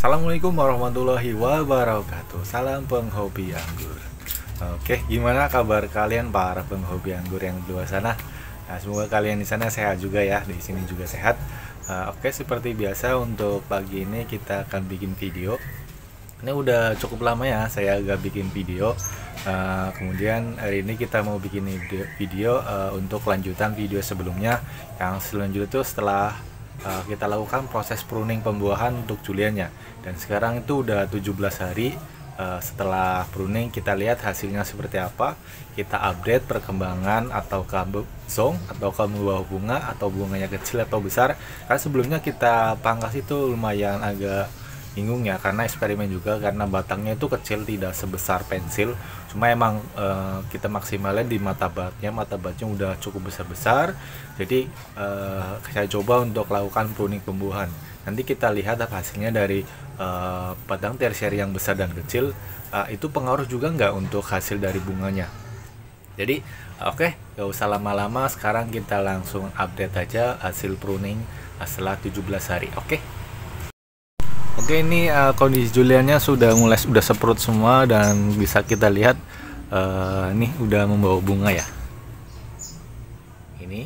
Assalamualaikum warahmatullahi wabarakatuh. Salam penghobi anggur. Oke, gimana kabar kalian para penghobi anggur yang di luar sana? Nah, semoga kalian di sana sehat juga ya. Di sini juga sehat. Oke, seperti biasa untuk pagi ini kita akan bikin video. Ini udah cukup lama ya saya agak bikin video. Kemudian hari ini kita mau bikin video untuk lanjutan video sebelumnya. Yang selanjutnya itu setelah kita lakukan proses pruning pembuahan untuk juliennya, dan sekarang itu udah 17 hari setelah pruning. Kita lihat hasilnya seperti apa, kita update perkembangan atau song atau membawa bunga atau bunganya kecil atau besar. Karena sebelumnya kita pangkas itu lumayan agak bingung ya, karena eksperimen juga, karena batangnya itu kecil tidak sebesar pensil. Cuma emang kita maksimalin di mata batnya udah cukup besar-besar. Jadi saya coba untuk lakukan pruning pembuahan. Nanti kita lihat apa hasilnya dari batang tersier yang besar dan kecil. Itu pengaruh juga nggak untuk hasil dari bunganya. Jadi oke, gak usah lama-lama, sekarang kita langsung update aja hasil pruning setelah 17 hari. Oke, ini kondisi juliennya sudah seprut semua, dan bisa kita lihat ini udah membawa bunga ya. Ini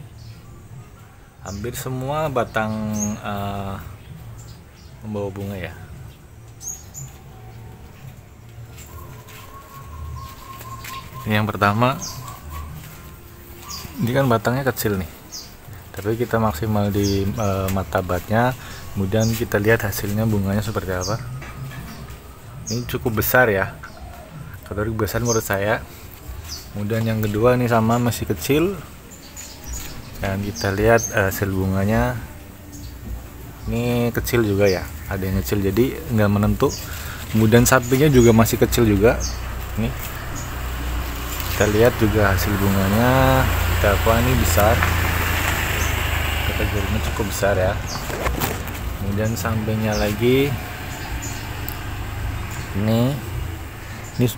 hampir semua batang membawa bunga ya. Ini yang pertama, ini kan batangnya kecil nih, tapi kita maksimal di mata batnya. Kemudian kita lihat hasilnya bunganya seperti apa. Ini cukup besar ya, kategori besar menurut saya. Kemudian yang kedua ini sama, masih kecil, dan kita lihat hasil bunganya ini kecil juga ya, ada yang kecil jadi nggak menentu. Kemudian sampingnya juga masih kecil juga. Ini kita lihat juga hasil bunganya, ini besar, kategorinya cukup besar ya. Kemudian sampingnya lagi ini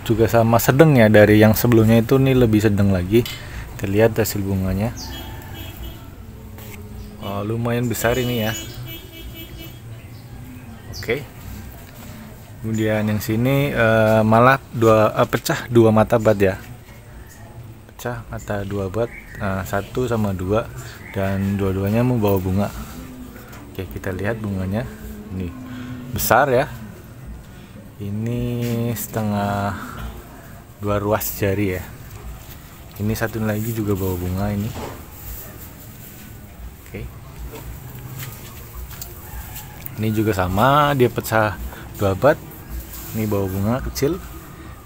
juga sama, sedang ya, dari yang sebelumnya itu nih lebih sedang lagi. Kita lihat hasil bunganya, lumayan besar ini ya. Oke, kemudian yang sini malah pecah dua mata bat ya, pecah mata dua bat, 1 sama 2, dan dua-duanya membawa bunga. Oke, kita lihat bunganya ini besar ya, ini setengah 2 ruas jari ya. Ini satu lagi juga bawa bunga ini. Oke, ini juga sama, dia pecah 2 bat, ini bawa bunga kecil.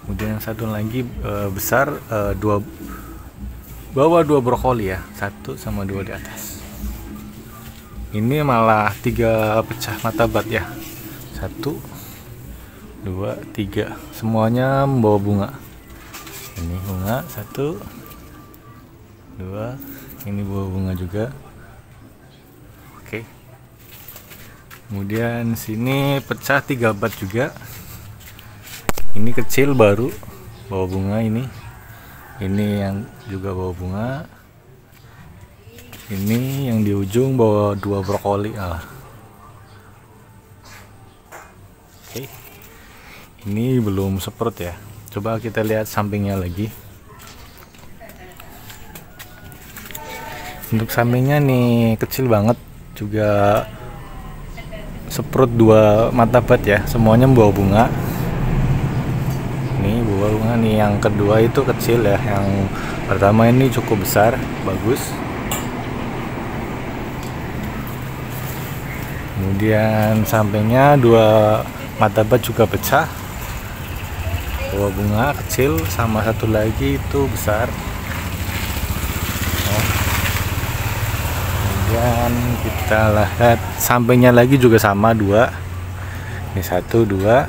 Kemudian yang satu lagi besar, bawa 2 brokoli ya, 1 sama 2 di atas. Ini malah 3 pecah mata bat ya, 1, 2, 3, semuanya membawa bunga. Ini bunga 1, 2, ini bawa bunga juga. Oke, kemudian sini pecah 3 bat juga. Ini kecil baru bawa bunga, ini yang juga bawa bunga. Ini yang di ujung bawa 2 brokoli. Oke, ini belum seprut ya. Coba kita lihat sampingnya lagi. Untuk sampingnya nih kecil banget, juga seprut 2 mata bat ya, semuanya membawa bunga. Ini bawa bunga nih, yang kedua itu kecil ya, yang pertama ini cukup besar, bagus. Kemudian sampingnya 2 mata bat juga pecah, bawa bunga kecil, sama satu lagi itu besar. Kemudian kita lihat sampingnya lagi juga sama, 2, ini 1, 2,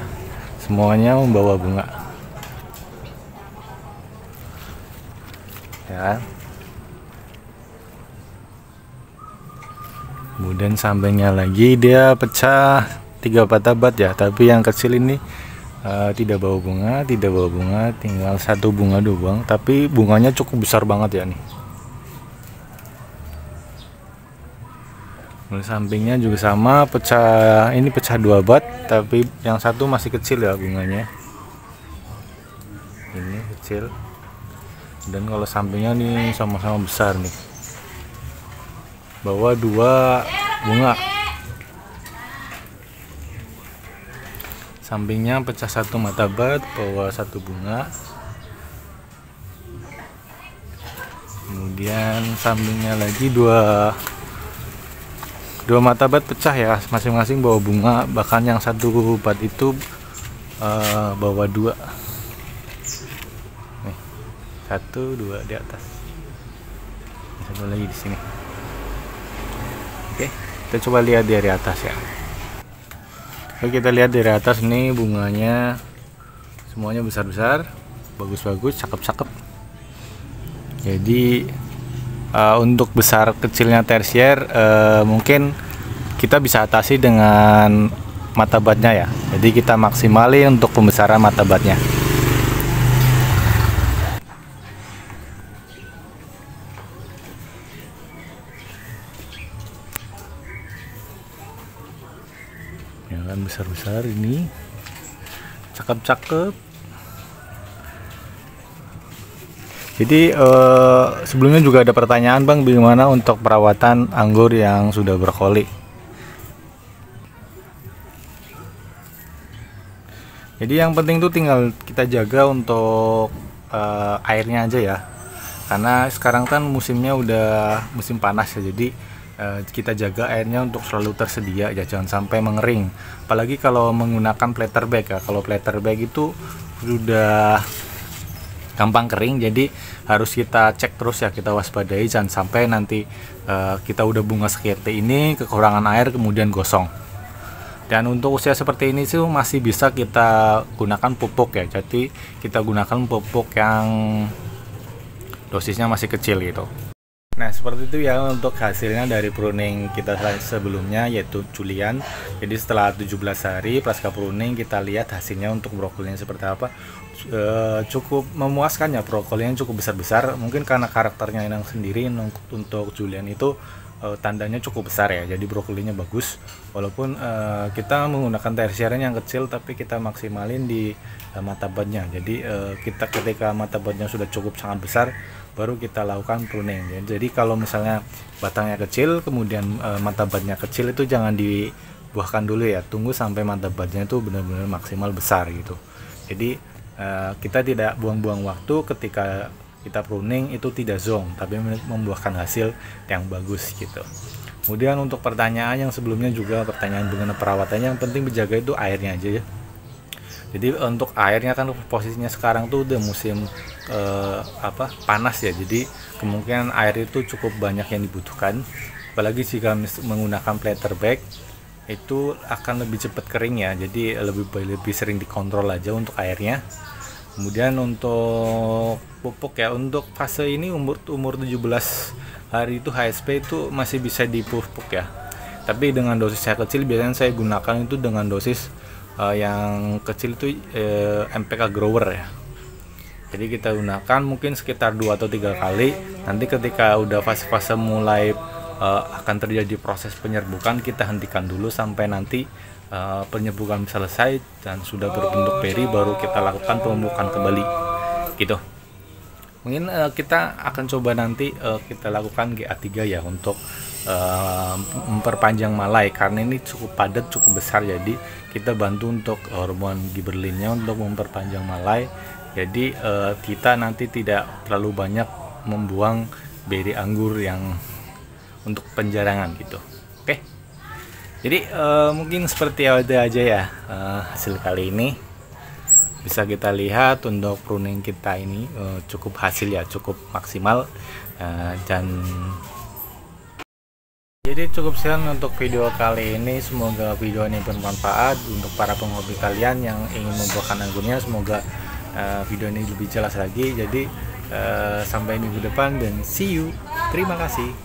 semuanya membawa bunga ya. Kemudian sampingnya lagi dia pecah 3 mata bat ya, tapi yang kecil ini tidak bawa bunga, tinggal 1 bunga doang, tapi bunganya cukup besar banget ya nih. Sampingnya juga sama, pecah, ini pecah 2 bat, tapi yang satu masih kecil ya bunganya. Ini kecil. Dan kalau sampingnya nih sama-sama besar nih. Bawa 2 bunga. Sampingnya pecah 1 mata bat, bawa 1 bunga. Kemudian sampingnya lagi dua mata bat pecah ya, masing-masing bawa bunga, bahkan yang 1 bat itu bawa 2 nih, 1 2 di atas, 1 lagi di sini. Oke, kita coba lihat dari atas ya. Oke, kita lihat dari atas nih, bunganya semuanya besar-besar, bagus-bagus, cakep-cakep. Jadi untuk besar kecilnya tersier mungkin kita bisa atasi dengan mata batnya ya. Jadi kita maksimalin untuk pembesaran mata batnya. Ya kan, besar-besar ini, cakep-cakep. Jadi sebelumnya juga ada pertanyaan, Bang, bagaimana untuk perawatan anggur yang sudah berkoli. Jadi yang penting tuh tinggal kita jaga untuk airnya aja ya, karena sekarang kan musimnya udah musim panas ya. Jadi kita jaga airnya untuk selalu tersedia ya, jangan sampai mengering. Apalagi kalau menggunakan platter bag ya. Kalau platter bag itu sudah gampang kering, jadi harus kita cek terus ya, kita waspadai jangan sampai nanti kita udah bunga seperti ini kekurangan air kemudian gosong. Dan untuk usia seperti ini sih masih bisa kita gunakan pupuk ya, jadi kita gunakan pupuk yang dosisnya masih kecil gitu. Nah, seperti itu ya untuk hasilnya dari pruning kita sebelumnya, yaitu Julian. Jadi setelah 17 hari pasca pruning, kita lihat hasilnya untuk brokolinya seperti apa. Cukup memuaskan ya, brokolinya cukup besar-besar. Mungkin karena karakternya yang sendiri untuk Julian itu tandanya cukup besar ya, jadi brokolinya bagus. Walaupun kita menggunakan tersiernya yang kecil, tapi kita maksimalin di mata batnya. Jadi kita ketika mata batnya sudah cukup sangat besar, baru kita lakukan pruning ya. Jadi kalau misalnya batangnya kecil kemudian mata batnya kecil, itu jangan dibuahkan dulu ya, tunggu sampai mata batnya itu benar-benar maksimal besar gitu. Jadi kita tidak buang-buang waktu ketika kita pruning, itu tidak zonk, tapi membuahkan hasil yang bagus gitu. Kemudian untuk pertanyaan yang sebelumnya juga, pertanyaan mengenai perawatannya, yang penting dijaga itu airnya aja ya. Jadi untuk airnya kan posisinya sekarang tuh udah musim panas ya, jadi kemungkinan air itu cukup banyak yang dibutuhkan. Apalagi jika menggunakan platter bag, itu akan lebih cepat kering ya, jadi lebih sering dikontrol aja untuk airnya. Kemudian untuk pupuk ya, untuk fase ini umur 17 hari itu HSP itu masih bisa dipupuk ya, tapi dengan dosis yang kecil. Biasanya saya gunakan itu dengan dosis yang kecil itu MPK grower ya. Jadi kita gunakan mungkin sekitar 2 atau 3 kali. Nanti ketika udah fase-fase mulai akan terjadi proses penyerbukan, kita hentikan dulu sampai nanti penyerbukan selesai dan sudah berbentuk beri, baru kita lakukan pemupukan kembali gitu. Mungkin kita akan coba nanti kita lakukan GA3 ya, untuk memperpanjang malai, karena ini cukup padat, cukup besar. Jadi kita bantu untuk hormon giberlinnya untuk memperpanjang malai. Jadi kita nanti tidak terlalu banyak membuang beri anggur yang untuk penjarangan gitu. Oke. Jadi mungkin seperti itu aja ya hasil kali ini. Bisa kita lihat untuk pruning kita ini cukup hasil ya, cukup maksimal. Dan jadi cukup sekian untuk video kali ini. Semoga video ini bermanfaat untuk para penghobi kalian yang ingin membuahkan anggurnya. Semoga video ini lebih jelas lagi. Jadi sampai minggu depan dan see you. Terima kasih.